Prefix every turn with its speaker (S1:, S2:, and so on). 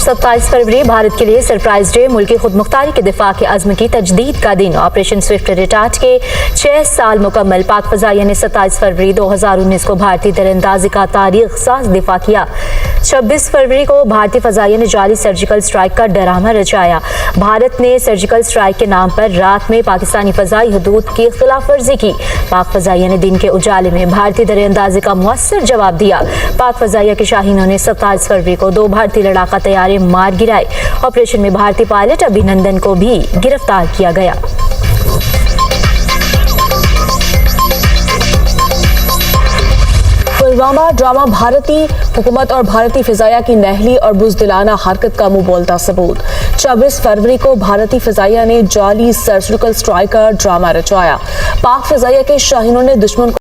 S1: 27 फरवरी भारत के लिए surprise day, मुल्की खुद मुख्तारी के दिफा के अज़्म की तजदीद का दिन। ऑपरेशन स्विफ्ट रिटार्ट के 6 साल मुकम्मल। पाक फ़ज़ाइया ने 27 फरवरी 2019 को भारतीय तीरंदाजी का तारीख साज दिफा किया। 26 फरवरी को भारतीय फ़ज़ाइया ने जाली सर्जिकल स्ट्राइक का डरामा रचाया। भारत ने सर्जिकल स्ट्राइक के नाम पर रात में पाकिस्तानी फ़ज़ाई हदूद की खिलाफ वर्जी की। पाक फ़ज़ाइया ने दिन के उजाले में भारतीय तीरंदाजी का मुअस्सर जवाब दिया। पाक फ़ज़ाइया के शाहीनों ने 27 फरवरी को 2 भारतीय लड़ाका तैयारे मार गिराए। ऑपरेशन में भारतीय पायलट अभिनंदन को भी गिरफ्तार किया गया।
S2: पुलवामा ड्रामा भारतीय हुकूमत और भारतीय फ़िज़ाइया की नहली और बुज़दिलाना हरकत का मुंह बोलता सबूत। 26 फरवरी को भारतीय फ़िज़ाइया ने जाली सर्जिकल स्ट्राइक का ड्रामा रचाया। पाक फ़िज़ाइया के शाहीनों ने दुश्मन को